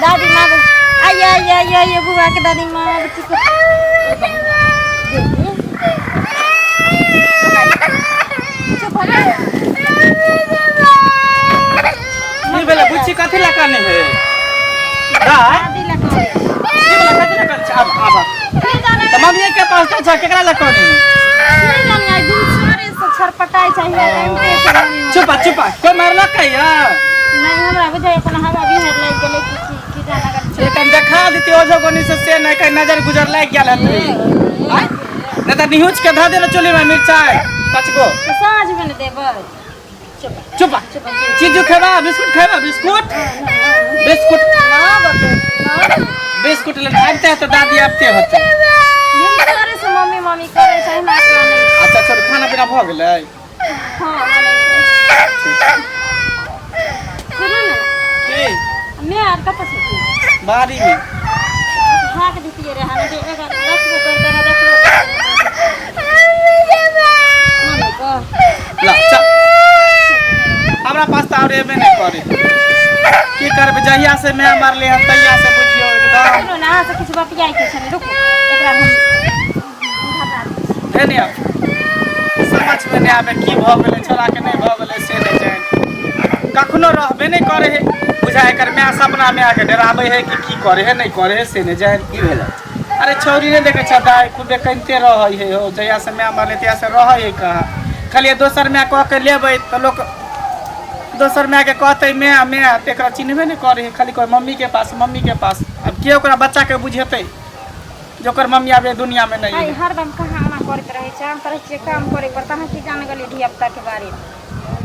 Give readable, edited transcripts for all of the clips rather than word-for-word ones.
दादी माँ आइए बुआ के दादी माँ बच्ची को नहीं बेला बुच्ची कथी लगाने है दादी लगाने अब तमाम ये के पास था केकरा लगाने नहीं जाने आई दिन सारे से छरपटाई चाहिए चुपा कोई मारला कहिया नहीं हमरा बुझाय अपन हवा भी हर लाग गेले की जाना कर एक देखा देती ओझो गोनी से नहीं कहीं नजर गुजर लाग गेल है न त निहुच के धा देलो चोली में मिर्चाई 5 गो साँझ में न देबै चुपा चीज खेबा बिस्कुट ना बते बिस्कुट ले आते तो दादी आपते होते सारे से मम्मी करे छै ना नहीं अच्छा छोड़ खाना पीना भ गेलै हां सुनो ना की मैं आर कत से बारी में भाग दितिए रे हां जे एगा रखबो कर देना रखबो मम्मी को ला चल हमरा पास त और एबे नहीं करे की करबे जहिया से मैं मार ले हम तहिया से बुझियो एकदम सुनो ना से किछ बतियाई के छने रुको एकरा हम हे नहीं समझ में नहीं आबे की भ गेलै छोरा के नहीं भ गेलै से नहीं जान कखनो रहबे नहीं करे है बुझाय कर मैं सपना में आके डरावे है कि की करे है नहीं करे है से नहीं जान की भेल अरे छौरी ने देखे छ दाई खूबे कनते रहै है हो जहिया से मैं मारले तहिया से रहै है कहा खाली दोसर में कह के लेबै त लोग दोसर में के कहते मैं तेकरा चिन्हबे नहीं करे है खाली कोई मम्मी के पास अब के ओकरा बच्चा के बुझेतै जोकर मम्मी आबे दुनिया में नहीं है हरदम कहाँ आना करत रहे छै हम तरह से काम करे पड़ता है कि जाने गली धियापुता के बारे में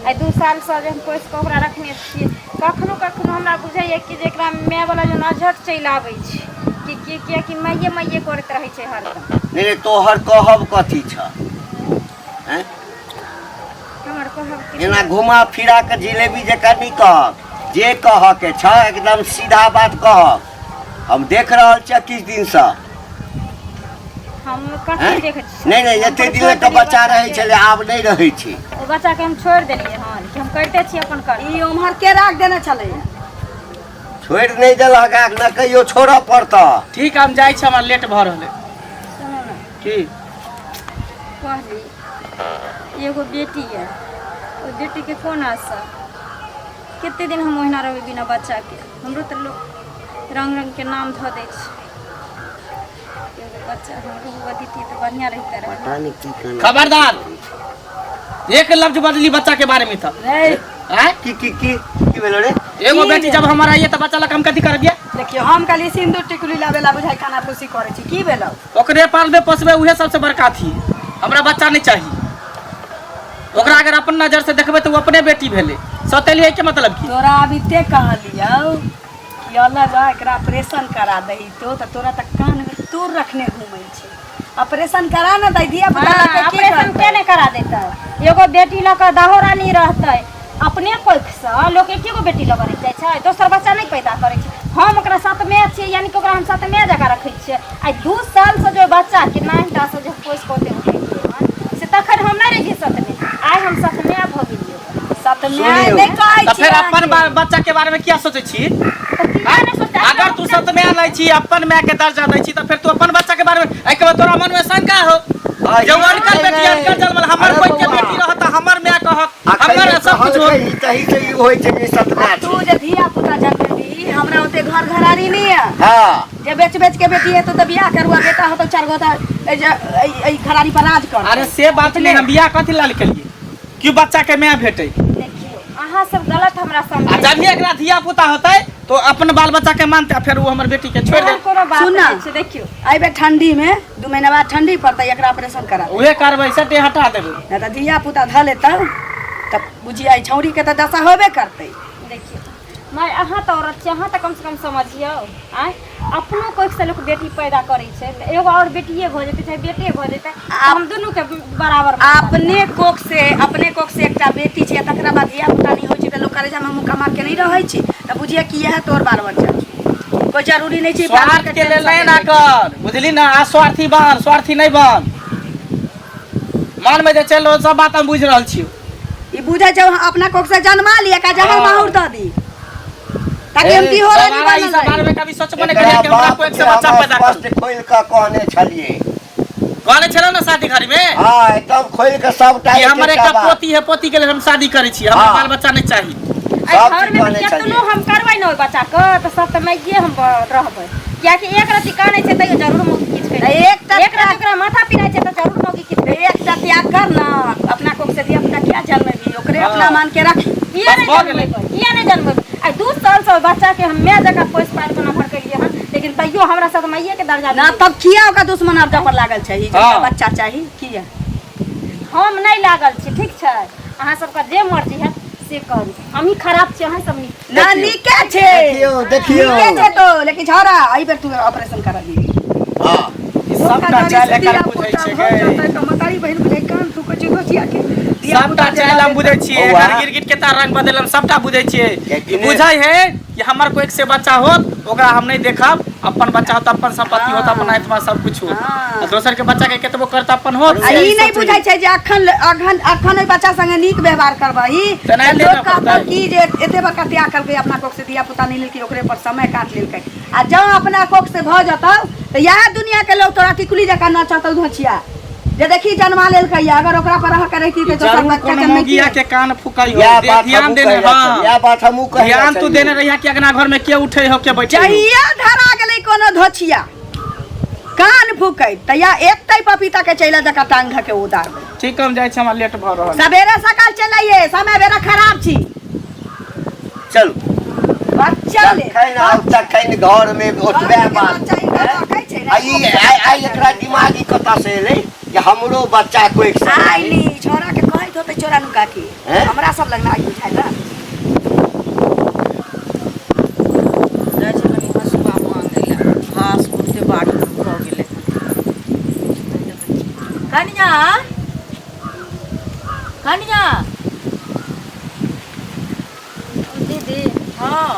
आई 2 साल से जे हम पोस के ओकरा रखने छी कखनो हमरा बुझाइए कि जेकरा मैं वाला जो नजर चल आबै छै कि मैये करत रहे छै हरदम नहीं तोहर कहब कथी छ हैं हमर कहब कि एना घुमा फिरा के जिलेबी जका नहीं कह जे कह के छ एकदम सीधा बात कह हम देख रहल छ किस दिन से हम कथी देखे छी नहीं एते दिन के बच्चा रहे छले आब नहीं रहे छी ओ बच्चा के हम छोड़ देलिए हां कि हम करते छी अपन कर ई उम्हर के राख देने छले छोड़ नहीं देलक न कहियो छोड़ पड़ता ठीक हम जाय छ हमरा लेट भ रहले सुनो ना की कहली एगो बेटी है ओ बेटी के कोन आशा कितने दिन हम ओहिना रहबै बिना बच्चा के हमरो त लोग रंग के नाम ध दै छै एगो बच्चा हमरो हुआ दीती तो बढ़िया रहता रहे पता नहीं की करना खबरदार एक लफ्ज बदली बच्चा के बारे में था हैं की भेलो रे एगो बेटी जब हमारा ये त बच्चा ला हम कथि करबिए देखियो हम खाली सिंदूर टिकुली लावेला बुझाई खाना पुसी करे छी की भेलो ओकरे पालबे पोसबे उहे सबसे बड़का थी हमरा बच्चा नहीं चाहिए ओकरा अगर अपन नजर से देखबे तो वो अपने बेटी भेले सतेली है के मतलब की तोरा अभी ते कहलियो कि अलग एकरा ऑपरेशन करा दही तो तोरा तक कान में तूर रखने घूमै छै ऑपरेशन करा न दई दिया पता के की ऑपरेशन के ने करा देता एगो बेटी ल के दहोरा नहीं रहतै अपने कोख से लोग एकेगो बेटी ल करे जाय छै दोसर बच्चा नहीं पैदा करे छै हम ओकरा साथ में छियै यानी कि ओकरा हम साथ में जगह रखै छियै आई 2 साल से जो बच्चा के 9टा से जो पोस कोते उठै से तखन हम नहीं रही साथ में आई हम साथ में भ गेलियै साथ में नहीं कहै त फिर अपन बच्चा के बारे में क्या सोचे छी अगर तू सत में लै छी अपन माय के दर्जा दै छी त फिर तू अपन बच्चा के बारे में एक बार तोरा मन में शंका हो जवान कर बेटी अनकर जन्मल हमर कोई के बेटी रहत हमर माय कहत हमर सब कुछ हो तही से ई होय छै जे सत में तू जे धिया पुता जन्मली हमरा ओते घर घरारी नहीं है हां जे बेच के बेटी है तो बियाह करवा बेटा हो तो 4 गो ए घरारी पर राज कर अरे से बात नहीं हम बियाह कथि लाल केलिए कि बच्चा के माय भेटै देखियो अहाँ सब गलत हमरा समझ आ जब एकरा धिया पुता होतै तो अपन बाल बच्चा के मानते फिर वो हमर बेटी के छोड़ दे कोनो बात सुन नहीं छै देखियो आइबे ठंडी में 2 महीना बाद ठंडी पड़ता एकरा ऑपरेशन करा उहे करबै सटे हटा देबै ना त धिया पुता ध लेता तब बुझिया छौरी के त दशा होबे करते देखियो मैं अहाँ तो औरत छी अहाँ तो कम से कम समझियो आय अपनो कोई से लोग बेटी पैदा करे छै त एगो और बेटीए भ जेतै चाहे बेटे भ जेतै हम दुनू के बराबर अपने कोख से एकटा बेटी छै तकरा बाद धिया पुता नहीं होय छै त लोग कलेजा में मुका मार के नहीं रहै छै त बुझिया कि यह तोर बाल बच्चा कोई जरूरी नहीं छै स्वार्थ के लेल नहीं ना कर बुझली ना आ स्वार्थी बन स्वार्थी नहीं बन मन में जे चलो सब बात हम बुझ रहल छी ई बुझै छै अपना कोख से जन्मा लिया का जहर माहुर द दी ताकि हम की हो रहा सवारा इस बारे में कभी सोच बने करिए कि हमरा को एक से बच्चा पैदा कर स्पष्ट खोल के कहने छलिए। कहले छलो ना शादी घड़ी में हाँ एकदम खोल के सबटा कि हमर एकटा पोती है, पोती के लिए हम शादी करे छी, हमरा बाल बच्चा नहीं चाहिए। सब घर में कहने केतनो छलिए। हम करबै न ओइ बच्चा के त सब त मैये हम रहबै, कियाकि एक रति कानै छै तैयो जरूर मौगी किछ नहीं, करै एक एक रति ओकरा माथा पिराय छै त जरूर मौगी किछ करै। एक त्याग कर ना, अपना कोख से दिया अपना क्या जन्मेगी, ओकरे अपना मान के रख। किया बस नहीं भऽ गेलै। जन्मेबै, किया नहीं जन्मेबै? आ 2 साल से बच्चा के हम माय जकां पोस पाल के नमहर केलिए हन, लेकिन तैयो हमरा साथ मैये के दर्जा ना नहीं। तब किया ओका दुश्मन आपका पर लागल छै, ई हाँ। जब बच्चा चाहिए किया। हम नहीं लागल छी, ठीक छै? अहाँ सबका जे मर्जी है से करू, हम ही खराब छी, अहाँ सब नीक। ना देखियो, नीके छे, देखियो। नीके छे तो, लेकिन छोरा आई बेर तू ऑपरेशन करा दी। हाँ सबटा चाल एकर बुझै छै के मतारी बहन बुझै कान तू कछु दोछिया के सबटा चाल हम बुझै छियै, बौआ। एकर गिरगिट के तार रंग बदलम सबटा बुझै छियै। लेकिन- बुझै है कि हमर कोई एक से बच्चा होत ओकरा हम नहीं देखब, अपन बच्चा होत अपन संपत्ति होत, अपन आत्मा सब कुछ होत। हाँ। आ दोसर के बच्चा के केतबो करत अपन होत। आ ई नहीं बुझै छै जे अखन ओइ बच्चा संगे नीक व्यवहार करबही। तऽ नहि लोग देना कहतौ पड़तै। कि जे एते बड़का त्याग करके अपना कोख से दिया पुता नहीं लेलकै, ओकरे पर समय काट लेलकै। आ जब अपना कोख से भ जतौ त यह दुनिया के लोग तोरा टिकुली जका नचतौ धोछिया जे देखी जन्मा लेलकै, अगर ओकरा पर रह के रहिती त दोसर जरूर बच्चा कोनो के मौगिया नहीं के कान फुकाई हो, यह बात ध्यान हमहूँ देने कहले हां छलिए, यह बात हमहूँ कहले ध्यान तू छलिए। देने रहिया कि अगना घर में के उठे हो के बैठे हो। जहिया धरा गेलै कोनो धोछिया कान फूकै तया एकतै पपीता के चैला जका टांग के उतार दे। ठीक हम जाय छै, हमरा लेट भ रहल। सवेरे सकाल चलाइए, समय बेरा खराब छी। चलू बच्चा ले तखन घर में ओतबे बात आई एकरा दिमागी कतऽ से एलै कि हमरो बच्चा को एक साथ आइली छोरा के कहैत होते चोरा नुका के हैं? हमरा सब लग ना आई बुझाइ ना। जाइ छै कनी हसुआ मांगै ले, घास कुटे बाड़ी भ गेलै। कनिया कनिया दीदी हाँ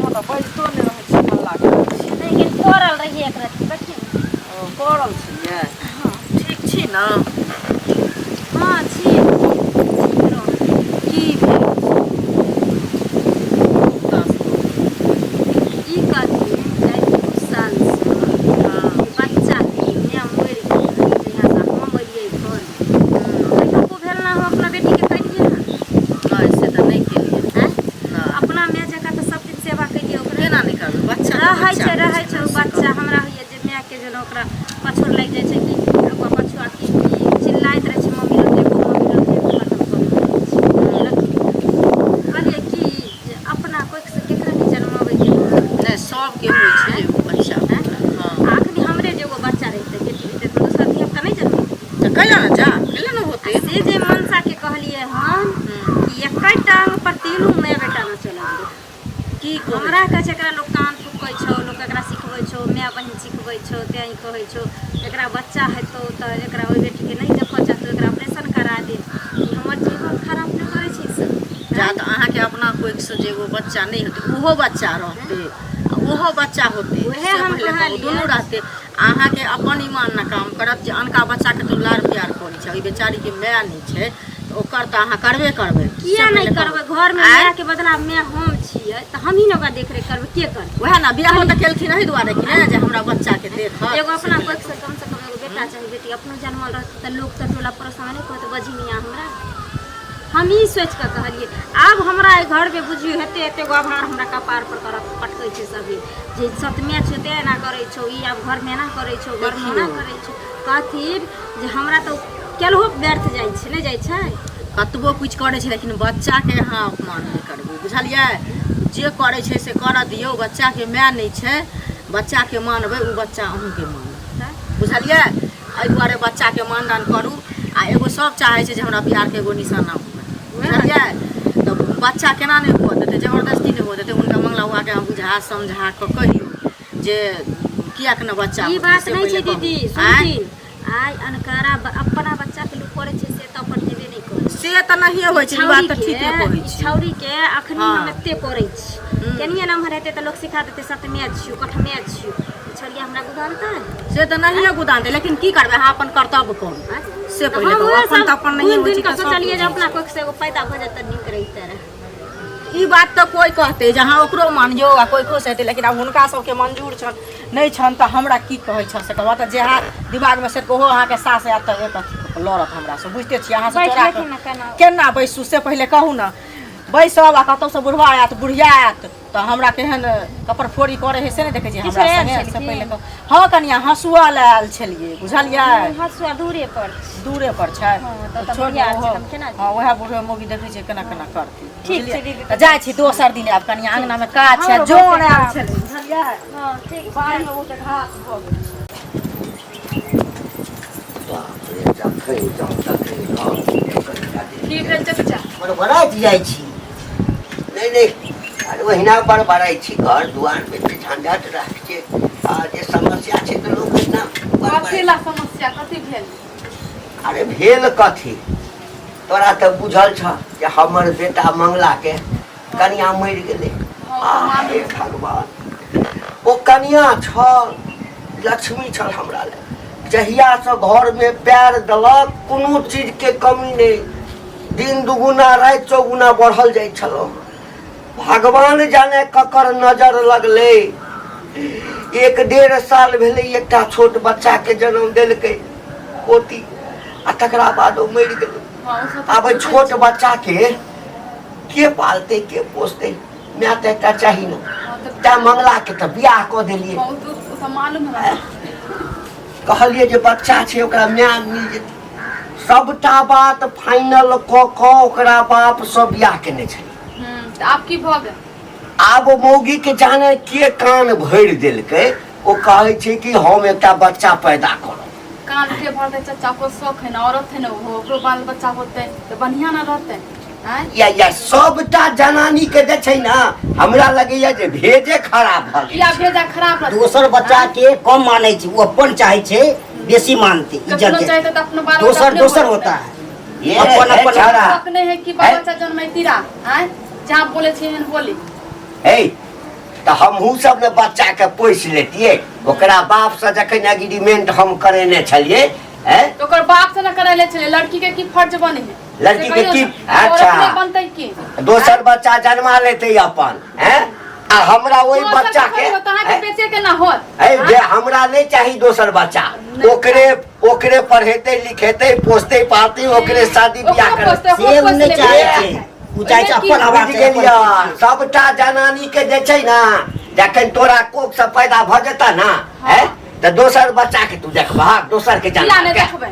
तो बैठतो नहि रहै छै, हल्ला करै छै। लेकिन पड़ल रहिए एक रति, बैठिए न। पड़ल छियै, ठीक छी ने? हाँ छी, ठीक रहो। की भेल? ई कहती जाइ 2 साल से बच्चा के मैं मरि गेल, जहिया से हम अइयै घर में। को भेल ना हो अपना बेटी के कहिए ना, नहि से तऽ नहि केलियै। हैं? नहि अपना माय जकाँ तऽ सब दिन सेवा करिए ओकरे। केना नहि करबै, बच्चा तऽ रहै बच्चा छै होइ ओ ने, बच्चा हमरा होइए जे माय के जेना ओकरा पछोड़ लागि जाइ छै कि ओकरा पछुआ की चिल्लाइत रहै छै मम्मी लग जेबो, मम्मी लग जेबो, खत्म कऽ दै छै। कहलिए कि जे अपना कोइक से केकरा नहीं जन्माबै के नहि सबके होइ छै एगो बच्चा। हाँ आखनी हमरे जे एगो बच्चा रहते बेटी रहते तो दूसरा धिया पुता नहीं जन्मेतै। तऽ कैला ने जा, कैला ने होतै। से जे मनसा के कहलिए हम कि एकै टांग पर तीनू माय बेटा न चलल की हमरा कहै छै एकरा लोग कान फूकै छौ, लोग एकरा सिखबै छौ, माय बहिन सिखबै छौ, तें ई कहै छौ एकरा बच्चा हेतौ तऽ एकरा ओइ बेटी के नहीं देखऽ चाहतौ, एकरा ऑपरेशन करा दे। ई हमर जीवन खराब न करै छै ई सब। जा तऽ अहाँके अपना कोइक से जे एगो बच्चा नहीं होतै ओहो बच्चा रहतै आ ओहो बच्चा होतै, उहे से हम पहिले कहू, कहलियै। दुनू रहतै। अहाँके अपन ईमान न काम करत जे अनका बच्चा के तो लाड़ प्यार करै छै, ओइ बेचारी के माय नहीं छै तऽ ओकर तऽ अहाँ करबे करबै। किया से नहीं पहिले करबै? कहू। घर में आँय? माय के बदला माय हम छियै तऽ हम ही ने ओकरा देख रेख करबै, के करबै? वएह ना बियाह तऽ केलखिन एहि दुआरे कि ने जे हमरा बच्चा के देखत। एगो अपना कोइक से कम एगो बेटा चाहे बेटी अपनो जन्मल रहतै तऽ लोग तऽ टोला पड़ोस में नहीं कहतै बझिनिया हमरा। हम ई सोच के कहलिए आब हमरा ए घर में बुझियो हेते एते गो आभार हमरा कपार पर करत पटकै छै सभी जे सतमे छै ते एना करै छौ, ई आब घर में एना करै छौ, घर में एना करै छौ। कहथिन जे हमरा तऽ केलहो व्यर्थ जाइ छै, नहीं जाइ छै। कतबो कुछ करै छै लेकिन बच्चा के अहाँ अपमान नहीं करबै, बुझलियै? जे करै छै से करऽ दियौ, बच्चा के माय नहीं छै, बच्चा के मानबै उ बच्चा अहूँके मानत, बुझलियै? एहि दुआरे बच्चा के मानदान करू। आ एगो सब चाहै छै जे हमरा बिहार के एगो निशाना हुए, बुझलियै? तऽ बच्चा केना नहीं हुअ देतै, जबरदस्ती नहीं हुअ देतै। हुनका मंगला हुआ के बुझा समझा कऽ कहियौ जे किया के न बच्चा ई होतै, बात से नहीं छै पहिले कहू। दीदी, आँय? सुनथिन आइ अनकारा अपना बच्चा के लोग करे छै से तऽ अपन हेबे नहीं करे। से तऽ नहिए होइ छै, ई बात तऽ ठीके कहै छी। छौरी के अखनी हाँ। हम एते करे छी, केनिए नमहर हेतै तऽ लोग सिखा देतै सतमे छियौ कठमे छियौ, छौरिया हमरा गुदानतै? से तऽ नहिए गुदानतै, लेकिन की करबै अहाँ अपन कर्तव्य करू, से पहिले कहू। अपन तऽ अपन नहीं होइ छै तऽ सब सोचलिए जे बुझै अपना कोइक से एगो पैदा भ जात त नीक रहितै रहे। छै। ई बात तो कोई कहते जहाँ ओकरो मानियो आ कोई खुश हेतै, लेकिन आब हुनका सबके मंजूर छन नहीं छन तऽ हमरा की कहै छ से कहबा तऽ जेहा दिमाग में से ओहो अहाँके सास आयत तऽ एक अथी लड़त हमरा से, बुझते छियै अहाँ से चोरा केना बैसू से पहिले कहू ना। बैसब आ कतौ से बुढ़वा आयत बुढ़िया आयत तऽ हमरा केहन कपर फोड़ी करे है से नहीं देखे छियै हमरा संगे से पहिले कहू। हाँ कनिया हंसुआ लायल छलिए बुझलियै, हंसुआ दूरे पर छै तो बढ़िया छै हम केना हाँ वएह बुढ़वा मौगी देखे छै केना केना करती। ठीक छै दीदी, तऽ जाइ छी दोसर दिन आब कनिया अंगना में काज छै जोन आयल छलै बुझलियै। हां ठीक बाहर में ओते घास भऽ गेल बाप रे जखै जाऊ तखै घास की भेल चचा बड़ा जाइ छी नहीं अरे वहीना बड़बड़ाई छी घर दुआर में झंझट रह छै आ जे समस्या छै तऽ लोग ना कथीला समस्या कथी भेल? अरे भेल कथी तोरा तऽ बुझल छ जे हमर बेटा मंगला के कनिया मरि गेलै। हे भगवान ओ कनिया छल लक्ष्मी छल हमरा ले, जहिया से घर में पैर देलक कोनो चीज के कमी नहीं, दिन दुगुना राति चौगुना बढ़ल जाइ छलो। भगवान जाने ककर नजर लगले, 1.5 साल भेले एकटा छोट बच्चा के जन्म देलकै पोती आ तकरा बाद ओ मरि गेलै। अब छोट बच्चा के पालते के पोसते, मैं तो एकटा चाही ना ता मंगला के तो बियाह क देलिए। कहलिए जे बच्चा छै ओकरा माय मिल जेतै, सबटा बात फाइनल क ओकरा बाप सब बियाह केने छै। आप की भऽ गेल? आब मौगी के जाने के कान भरि देलकै, ओ कहै छै कि हम एकटा बच्चा पैदा करब। कान के भर दे चाचा को शौक है ना, औरत है ना वो, ओकरो बाल बच्चा होते तो बढ़िया ना रहते या सबटा जनानी के जे छै ना हमरा लगैया जे भेजे खराब भ गेल। या भेजा खराब रहते। दोसर बच्चा के कम मानै छै, वो अपन चाहे छै बेसी मानते इज्जत कखनो चाहते तो अपनो बाल दोसर अपने दोसर होते। होता है ये अपन अपन छौड़ा शौक नहीं है कि बाल बच्चा जन्मैती रहा जहाँ बोले छे एहन बोली। हे तो हमहू सब ने बच्चा के पोस लेतिए, ओकरा बाप से जखन एग्रीमेंट हम करेने छलिए तो ओकर बाप से न कराले छले, लड़की के की फर्ज बने है? लड़की के की अच्छा बनते की दोसर बच्चा जन्मा लेते अपन आ हमरा वही बच्चा के बेचे के ना होत जे हमरा नहीं चाहिए दोसर बच्चा, ओकरे पढ़ेते लिखेते पोसते पालते ओकरे शादी ब्याह करते से नहीं चाहे छै, उ चाहे छै अपन हवा के सबटा जनानी के जे छै ना जखन तोरा कोख से पैदा भ जेता ना तो दोसर बच्चा के तू देखबा, दोसर के किया नहीं जाना देखबे?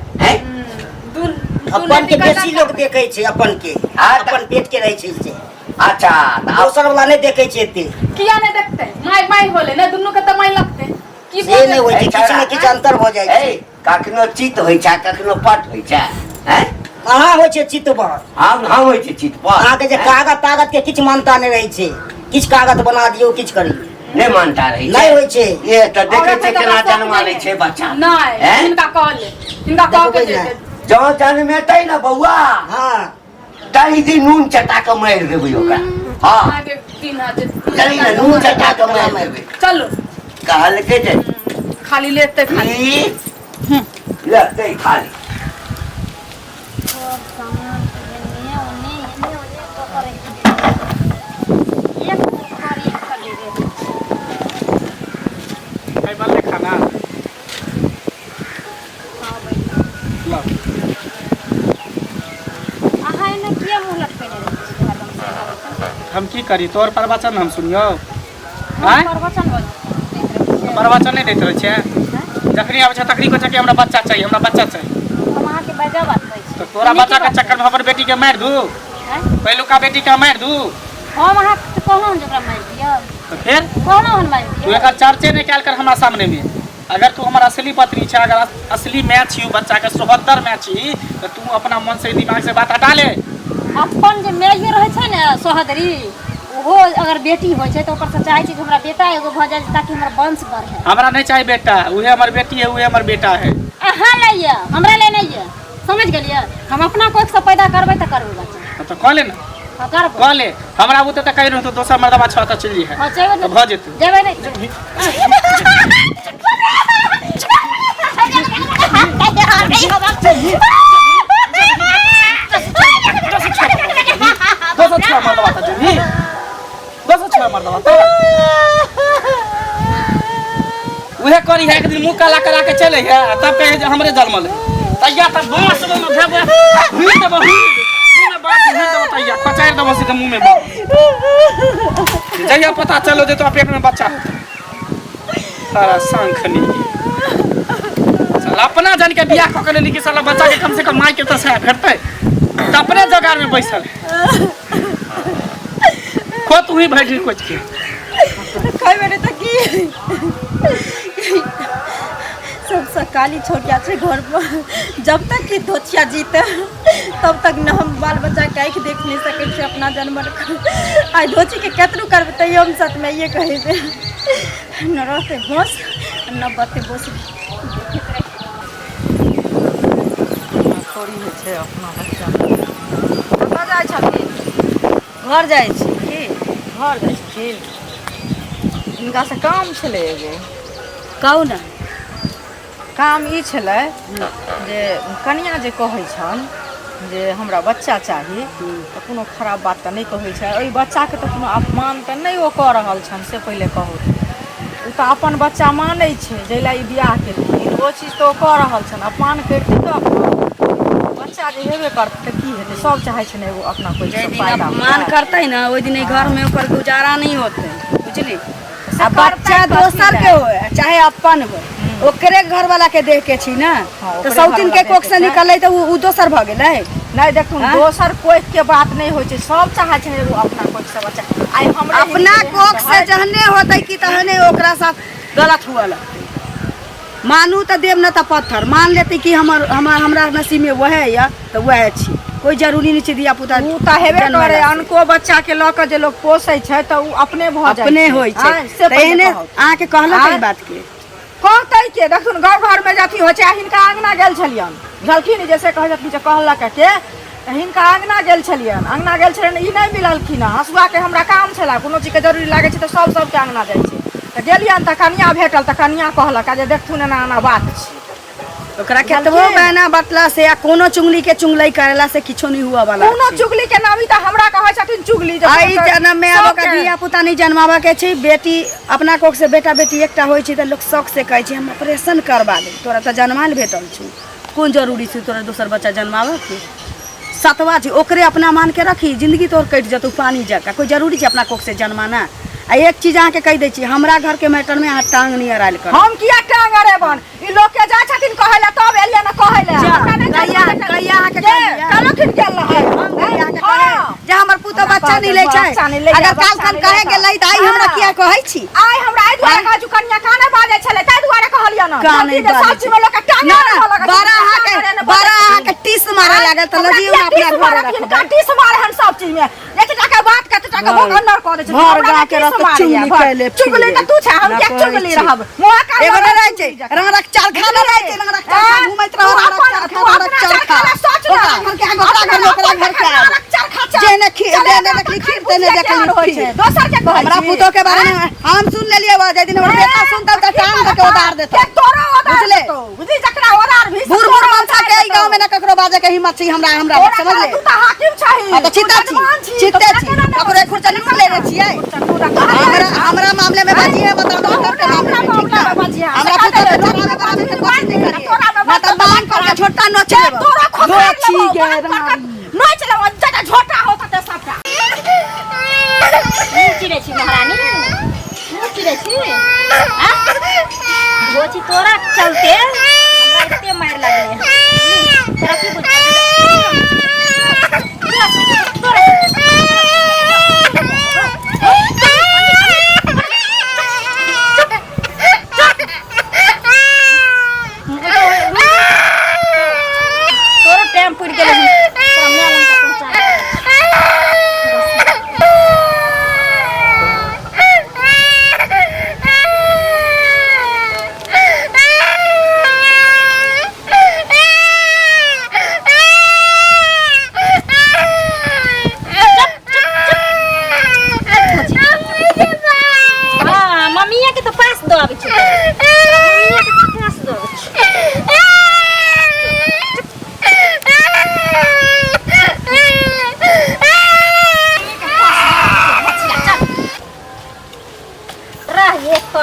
अपन के बेसी लोग देखे छै, अपन के अपन पेट के रहे छै से। अच्छा दोसर वाला नहीं देखे छै एते, किया नहीं देखते? माय माय होले ना, दुन्नु के त माय लगते की से नहीं होय छै, किछ ने किछ अंतर भ जाय छै। कखनो चित होय छै कखनो पट होय छै कहाँ होय छै चितबर, हम होय छै चित पर अहाँ के जे कागज तागज के किछ मानता नहीं रहे छै, किछ कागज बना दियो किछ करी नहीं मानता रही नहीं होय छै। ये तो देखे छै केना जन्मा लै छै बच्चा नहीं इनका कह के जो जन्मेतै ना बौआ हाँ ताहि दिन नून चटा के मारि देबै ओकरा। हाँ चली ना नून चटा के मारि देबै। चलो कहलकै जे खाली लेते खाली लेतै खाली बनले खाना हम की करी, तोर प्रवचन हम सुनियो प्रवचन नहीं देते रहे छे, जखनी आबै छै तखनी कहै छै कि हमरा बच्चा चाहिए हमरा बच्चा चाहिए। तो तोरा बच्चा के चक्कर में हमर बेटी के मार दू, पहिलुका बेटी के मार दू हम अहाँ कहलहुँ जकरा मारि दियौ, तो फिर कहलहुँ हम मारि तू दियौ। एकर चर्चे नहीं कैल कर हमरा सामने में। अगर तू हमार असली पत्नी छे, अगर असली मैच छी बच्चा के सोहदर मैच छी तो तू अपना मन से दिमाग से बात हटा ले। अपन जे माइए रहै छै ने सोहदरी, ओहो अगर बेटी होइ छै तो ओकर से चाहै छै कि हमरा बेटा एगो भऽ जाए ताकि हमर वंश बढ़े। हमरा नहीं चाहिए बेटा, उहे हमर बेटी है, उहे हमर बेटा है। अहाँ लइए हमरा ले नहीं है, समझ गेलिए? हम अपना कोख से पैदा करबै तो करबै बच्चा तो कह ले ना, करबै। कह ले। हमरा बुते तो कहि रहतो दोसर मर्दबा छ त चली है हाँ जेबै तो भ जेतै। जेबै नहीं दोसर छ मर्दबा त चली मर्दवा तो उहे करी है एक दिन मुंह काला करा के चले है तब कहे जे हमरे जन्मल है तैया तब बांस में भेबे हुई देबो मुंह में बांस हुई देबो तैया पचार देबो सीधे मुंह में बांस जहिया पता चलो जे तो पेट में बच्चा सारा सांखनी साला अपना जान के बियाह क के लेनी कि साला बच्चा के कम से कम माई के तो सह भेटतै त अपने जगार में बैसल है खोत हुई भैठी कुछ के कई बेटे तक की सब सकाली छोड़ के आछे घर पर जब तक कि धोतिया जीते तब तक न हम बाल बच्चा के आँख देख नहीं सके छे अपना जन्म आई धोची के केतरू करबे तैयो हम सत में ये कहे दे न रहते होश न बते बोस थोड़ी होइ छै अपना बच्चा कतऽ जाइ छथिन घर जाइ छी की घर जाइ छथिन हिनका से काम छलै एगो कहू ने काम ई छलै जे कनिया जे कहै छन जे हमरा बच्चा चाही तऽ कोनो खराब बात तऽ नहि कहै छै ओहि बच्चाके तऽ कोनो अपमान तऽ नहि ओ कऽ रहल छनि से पहिले कहू ओ तऽ अपन बच्चा मानै छै जाहि लए ई बियाह केलखिन ओ चीज तऽ ओ कऽ रहल छनि अपमान करितै तऽ बच्चा जे हेबे करतै तऽ की हेतै सब चाहै छै ने एगो अपना कोइ फायदा मान करतै ना ओहि दिन घर में ओकर गुजारा नहीं होते बुझली आ बच्चा दोसर के हो चाहे अपन हो ओकरे घर वाला के देख के छी ना तो सौतिन के कोख से निकलै तो उ दोसर भ गेलै नहीं देखू दोसर कोई के बात नहीं होइ छै सब चाहे छै एगो अपना कोई से बच्चा आई हमरा अपना कोख से जहने होतै कि तहने ओकरा साथ गलत हुआ लगतै मानू तो देव न त पत्थर मान लेते कि हमरा नसीब में वह है तो वह छी कोई जरूरी नहीं छै दिया पुता उ त हेबे करे अनको बच्चा के ल के जे लोग पोसै छै त उ अपने भ जाय अपने होय छै त एने आ के कहलक ई बात के कहतै के देखथुन गाँव घर में जाती हो छै हिनका अंगना गेल छलियन झलखिन जैसे कहै छथिन जे कहलक के हिनका अंगना गेल छलियन अंगना गेल छलियन ई नहीं मिललखिन हसुआ के हमरा काम छला कोनो चीज के जरूरी लागे छै त सब के अंगना जाइ छै त गेलियन त कनिया भेटल त कनिया कहलक जे देखथुन एना एना बात छै ओकरा केतबो बहना बतला से या कोनो चुगली के चुगली करेला से किछो नहीं हुआ वाला कोनो चुगली के नामी त हमरा कहै छथिन चुगली जे आई जन्म में अब का धिया पुता नहीं जन्मावा के छी बेटी अपना कोख से बेटा बेटी एकटा होय छै त लोग शौक से कहै छै हम ऑपरेशन करवा ले तोरा त जन्माल भेटल छी कोन जरूरी छै तोरा दोसर बच्चा जन्मावा के सतवा छी ओकरे अपना मान के रखी जिंदगी तोर कट जतौ पानी जका कोई जरूरी छै अपना कोख से जन्माना आ एक चीज अहाँ के कह दै छी हमरा घर के मैटर में अहाँ टांग नहीं अराइल कर हम किया टांग अरेबन ई लोग के जा छथिन कहले तब एलिया न कहले कहिया अहाँ के कहलिया कलखिन गेल रहे हम कहिया के कहे जे हमर पुतो बच्चा नहीं ले छै अगर काल काल कहे गेलै त आई हमरा किया कहै छी आई हमरा आई दुआरे काजू कन्या काने बाजे छले ताई दुआरे कहलिया न काने साची में लोग के टांग बारा अहाँ के टीस मारे लागल त लगी अपना घर रखबे टीस मारे हम सब चीज में एक टका बात के टका भगंडर कर दे घर गा के रख चुगली कैले चुगली त तू छै हम के चुगली रहब मोआ का एगो न रहै छै रंगरक चाल खाना रहै छै रंगरक चाल घुमैत रह रंगरक चाल खा सोच ओकरा घर के ओकरा घर के जेने खीर देने देखली खीर देने देखली होइ छै दोसर के कहै हमरा पुतो के बारे में हम सुन लेलिए बा जे दिन हमर बेटा सुनता त टांग के उधार देता के तोरो उधार बुझले बुझी जकरा उधार भी बुढ़ बुढ़ मनसा के ई गांव में न ककरो बाजे के हिम्मत छै हमरा समझ ले तू त हाकिम छही त चित्ते छी ककरो खुरचनी में ले छियै हमरा मामले में बाजी है बताओ घर के मामले में ठीक है हमरा पुतो के छोरा में बाजी के कोशिश नहीं करिए ना त बांध करके छोटा नोच लेबो तोरा दो छी गे नोच लेबो जटा छोटा होता त सबटा चिरे छी महारानी चिरे छी आ गोची तोरा चलते हमरा इतने मार लागले तोरा की बुझ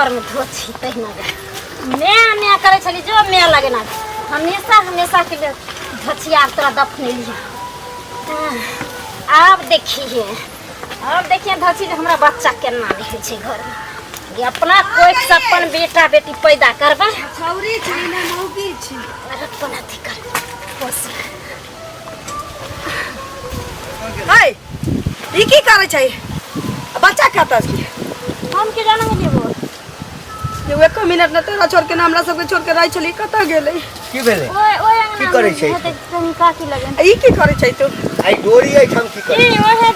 घर में धोती तहिना मैं करे छली जो मैं लगे ना हमेशा के लिए धोतिया तोरा दफने लिया। अब देखिए धोती हमरा बच्चा केना रहे छै घर में ये अपना कोई अपन बेटा बेटी पैदा करबा छौरी छी ना मौगी छी अपन अथी कर पोस हाय ई की करे छै बच्चा खाता छी हम के जाना है वो ये एक मिनट न तोरा छोड़ के ना हमरा सबके छोड़ के रह छली कत गेलै की भेलै ओए की करे छै तनी काकी लगे ई की करे छै तू आई डोरी आई हम की करे ई ओहे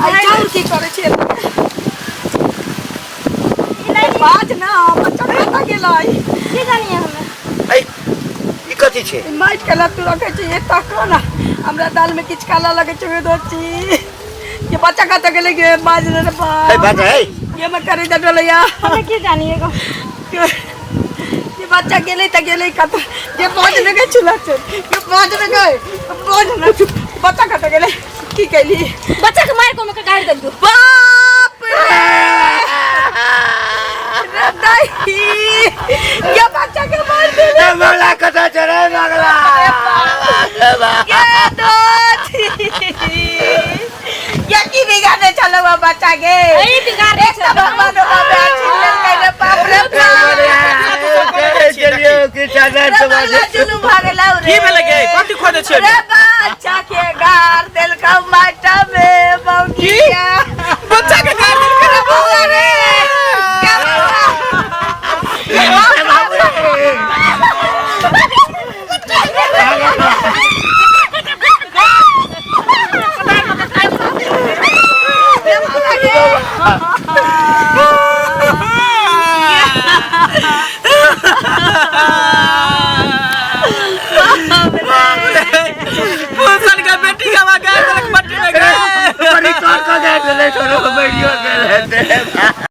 आई जाऊ की करे छै बाज ना बच्चा कत गेलै की जानिए हमें आई ई कथि छै माइट के लत रखे छै ए तको ना हमरा दाल में किछ काला लगे छै दोची ये बच्चा कत गेलै गे बाज रे बा है बात है ये मैं करे डलैया हमें की जानिएगा ये बच्चा गेले त गेले कत ये पहुंच न गए चुला से ये पहुंच न बच्चा कत गेले की कैली बच्चा के मार को मैं गाड़ दे दू बाप रे दाई ये बच्चा के मार दे मंगला कथा चढ़े मंगला ये दो ये की बिगाड़े चलो बच्चा के ए बिगाड़े सब भगवान बाबा छिल के बाप रे चलियो की चादर समाज चलू भागला रे की भेलै गे कथि खोदे छै रे बच्चा के गार देल का माटा में मौगिया बच्चा के गार देल के बउआ रे क्या बेटी का गार देलक मट्टी में गए बड़ी कौन का गार देले छोरो वीडियो के रहते